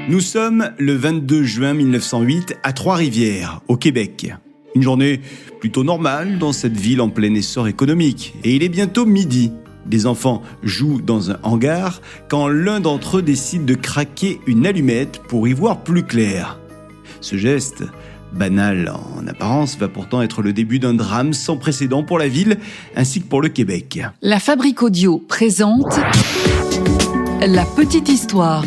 Nous sommes le 22 juin 1908 à Trois-Rivières, au Québec. Une journée plutôt normale dans cette ville en plein essor économique. Et il est bientôt midi. Des enfants jouent dans un hangar quand l'un d'entre eux décide de craquer une allumette pour y voir plus clair. Ce geste, banal en apparence, va pourtant être le début d'un drame sans précédent pour la ville ainsi que pour le Québec. La Fabrique Audio présente La Petite Histoire.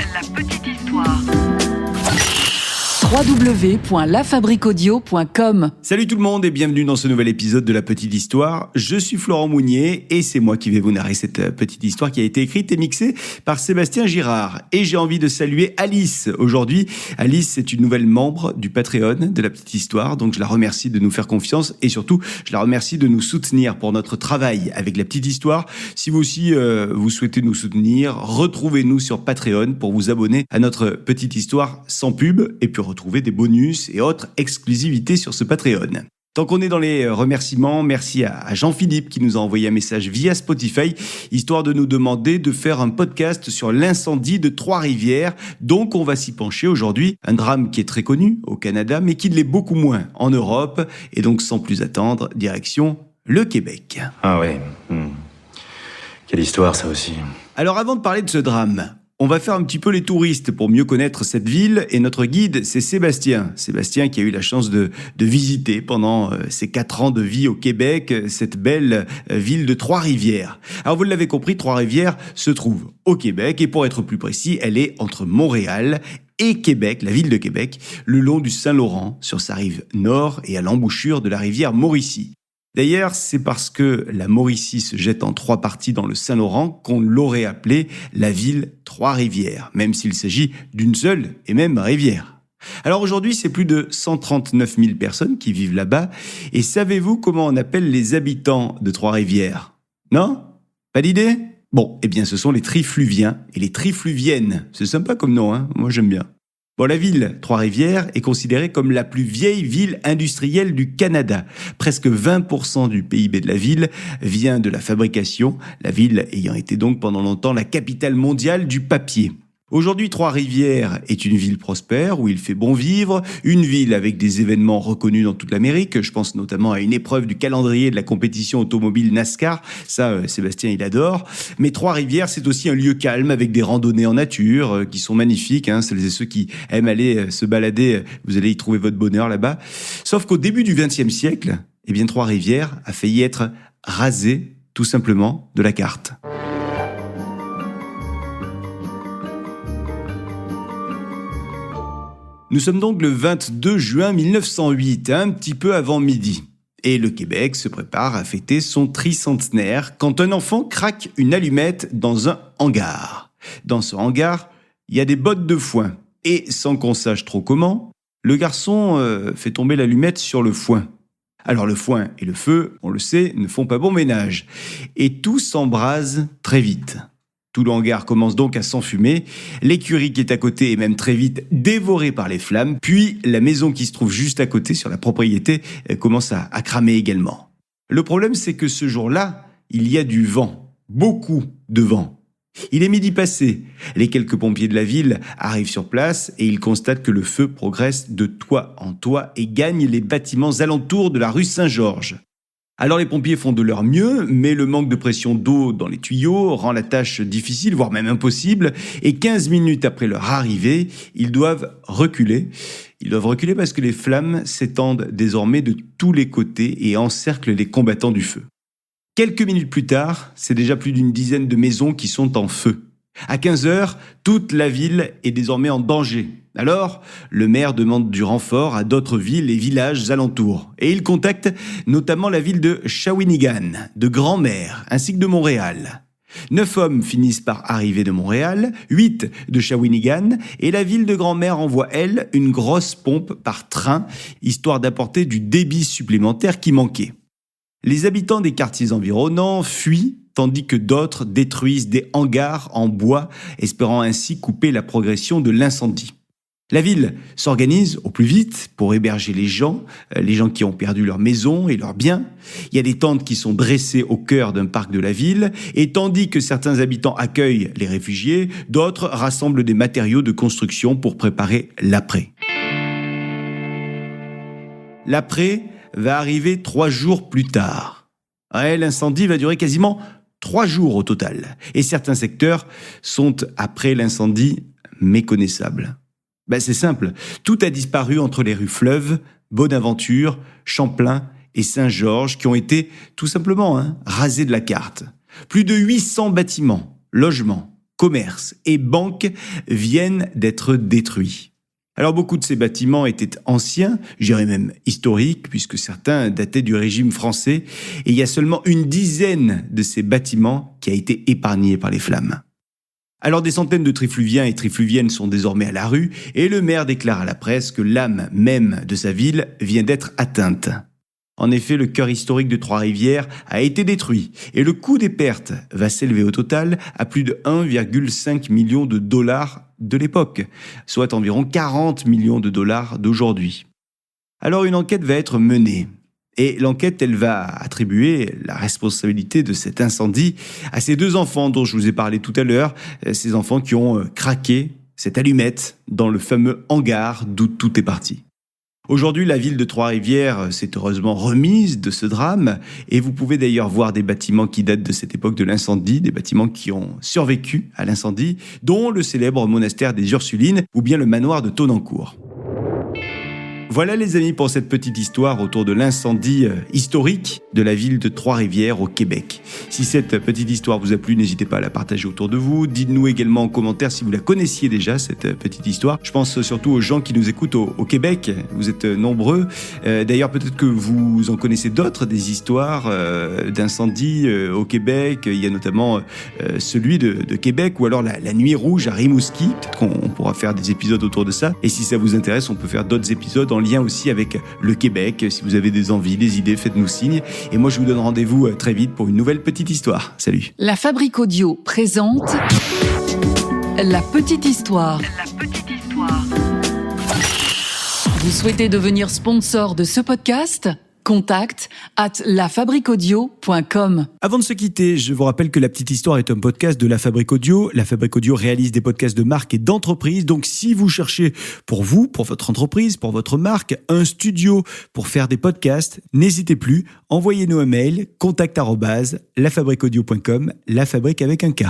www.lafabriqueaudio.com. Salut tout le monde et bienvenue dans ce nouvel épisode de La Petite Histoire. Je suis Florent Mounier et c'est moi qui vais vous narrer cette petite histoire qui a été écrite et mixée par Sébastien Girard. Et j'ai envie de saluer Alice aujourd'hui. Alice, c'est une nouvelle membre du Patreon de La Petite Histoire, donc je la remercie de nous faire confiance et surtout, je la remercie de nous soutenir pour notre travail avec La Petite Histoire. Si vous aussi, vous souhaitez nous soutenir, retrouvez-nous sur Patreon pour vous abonner à notre Petite Histoire sans pub et puis retrouver des bonus et autres exclusivités sur ce Patreon. Tant qu'on est dans les remerciements, merci à Jean-Philippe qui nous a envoyé un message via Spotify, histoire de nous demander de faire un podcast sur l'incendie de Trois-Rivières. Donc on va s'y pencher aujourd'hui. Un drame qui est très connu au Canada, mais qui l'est beaucoup moins en Europe. Et donc sans plus attendre, direction le Québec. Ah ouais. Quelle histoire ça aussi. Alors avant de parler de ce drame, on va faire un petit peu les touristes pour mieux connaître cette ville et notre guide, c'est Sébastien. Sébastien qui a eu la chance de visiter pendant ses 4 ans de vie au Québec, cette belle ville de Trois-Rivières. Alors vous l'avez compris, Trois-Rivières se trouve au Québec et pour être plus précis, elle est entre Montréal et Québec, la ville de Québec, le long du Saint-Laurent, sur sa rive nord et à l'embouchure de la rivière Mauricie. D'ailleurs, c'est parce que la Mauricie se jette en 3 parties dans le Saint-Laurent qu'on l'aurait appelée la ville Trois-Rivières, même s'il s'agit d'une seule et même rivière. Alors aujourd'hui, c'est plus de 139 000 personnes qui vivent là-bas. Et savez-vous comment on appelle les habitants de Trois-Rivières ? Non ? Pas d'idée ? Bon, eh bien ce sont les trifluviens et les trifluviennes. C'est sympa comme nom, hein ? Moi j'aime bien. Bon, la ville Trois-Rivières est considérée comme la plus vieille ville industrielle du Canada. Presque 20% du PIB de la ville vient de la fabrication, la ville ayant été donc pendant longtemps la capitale mondiale du papier. Aujourd'hui, Trois-Rivières est une ville prospère où il fait bon vivre, une ville avec des événements reconnus dans toute l'Amérique. Je pense notamment à une épreuve du calendrier de la compétition automobile NASCAR. Ça, Sébastien, il adore. Mais Trois-Rivières, c'est aussi un lieu calme avec des randonnées en nature qui sont magnifiques. Celles et ceux qui aiment aller se balader, vous allez y trouver votre bonheur là-bas. Sauf qu'au début du XXe siècle, eh bien, Trois-Rivières a failli être rasée, tout simplement, de la carte. Nous sommes donc le 22 juin 1908, un petit peu avant midi. Et le Québec se prépare à fêter son tricentenaire quand un enfant craque une allumette dans un hangar. Dans ce hangar, il y a des bottes de foin. Et sans qu'on sache trop comment, le garçon fait tomber l'allumette sur le foin. Alors le foin et le feu, on le sait, ne font pas bon ménage. Et tout s'embrase très vite. Tout le hangar commence donc à s'enfumer, l'écurie qui est à côté est même très vite dévorée par les flammes, puis la maison qui se trouve juste à côté sur la propriété commence à cramer également. Le problème, c'est que ce jour-là, il y a du vent, beaucoup de vent. Il est midi passé, les quelques pompiers de la ville arrivent sur place et ils constatent que le feu progresse de toit en toit et gagne les bâtiments alentours de la rue Saint-Georges. Alors les pompiers font de leur mieux, mais le manque de pression d'eau dans les tuyaux rend la tâche difficile, voire même impossible. Et 15 minutes après leur arrivée, ils doivent reculer. Ils doivent reculer parce que les flammes s'étendent désormais de tous les côtés et encerclent les combattants du feu. Quelques minutes plus tard, c'est déjà plus d'une dizaine de maisons qui sont en feu. À 15h, toute la ville est désormais en danger. Alors, le maire demande du renfort à d'autres villes et villages alentours. Et il contacte notamment la ville de Shawinigan, de Grand-Mère, ainsi que de Montréal. 9 hommes finissent par arriver de Montréal, 8 de Shawinigan, et la ville de Grand-Mère envoie, elle, une grosse pompe par train, histoire d'apporter du débit supplémentaire qui manquait. Les habitants des quartiers environnants fuient, tandis que d'autres détruisent des hangars en bois, espérant ainsi couper la progression de l'incendie. La ville s'organise au plus vite pour héberger les gens qui ont perdu leur maison et leurs biens. Il y a des tentes qui sont dressées au cœur d'un parc de la ville, et tandis que certains habitants accueillent les réfugiés, d'autres rassemblent des matériaux de construction pour préparer l'après. L'après va arriver 3 jours plus tard. Ouais, l'incendie va durer quasiment 3 jours au total, et certains secteurs sont, après l'incendie, méconnaissables. C'est simple, tout a disparu entre les rues Fleuve, Bonaventure, Champlain et Saint-Georges qui ont été tout simplement rasés de la carte. Plus de 800 bâtiments, logements, commerces et banques viennent d'être détruits. Alors beaucoup de ces bâtiments étaient anciens, je dirais même historiques, puisque certains dataient du régime français, et il y a seulement une dizaine de ces bâtiments qui a été épargnée par les flammes. Alors des centaines de trifluviens et trifluviennes sont désormais à la rue, et le maire déclare à la presse que l'âme même de sa ville vient d'être atteinte. En effet, le cœur historique de Trois-Rivières a été détruit, et le coût des pertes va s'élever au total à plus de 1,5 million de dollars de l'époque, soit environ 40 millions de dollars d'aujourd'hui. Alors une enquête va être menée. Et l'enquête, elle va attribuer la responsabilité de cet incendie à ces 2 enfants dont je vous ai parlé tout à l'heure, ces enfants qui ont craqué cette allumette dans le fameux hangar d'où tout est parti. Aujourd'hui, la ville de Trois-Rivières s'est heureusement remise de ce drame, et vous pouvez d'ailleurs voir des bâtiments qui datent de cette époque de l'incendie, des bâtiments qui ont survécu à l'incendie, dont le célèbre monastère des Ursulines ou bien le manoir de Tonnancour. Voilà les amis pour cette petite histoire autour de l'incendie historique de la ville de Trois-Rivières au Québec. Si cette petite histoire vous a plu, n'hésitez pas à la partager autour de vous. Dites-nous également en commentaire si vous la connaissiez déjà, cette petite histoire. Je pense surtout aux gens qui nous écoutent au Québec. Vous êtes nombreux. D'ailleurs, peut-être que vous en connaissez d'autres, des histoires d'incendie au Québec. Il y a notamment celui de Québec, ou alors la nuit rouge à Rimouski. Peut-être qu'on pourra faire des épisodes autour de ça. Et si ça vous intéresse, on peut faire d'autres épisodes en lien aussi avec le Québec. Si vous avez des envies, des idées, faites-nous signe. Et moi, je vous donne rendez-vous très vite pour une nouvelle petite histoire. Salut. La Fabrique Audio présente La Petite Histoire. Vous souhaitez devenir sponsor de ce podcast ? contact@lafabriqueaudio.com. Avant de se quitter, je vous rappelle que La Petite Histoire est un podcast de La Fabrique Audio. La Fabrique Audio réalise des podcasts de marque et d'entreprise. Donc, si vous cherchez pour vous, pour votre entreprise, pour votre marque, un studio pour faire des podcasts, n'hésitez plus. Envoyez-nous un mail, contact@lafabriqueaudio.com, la fabrique avec un K.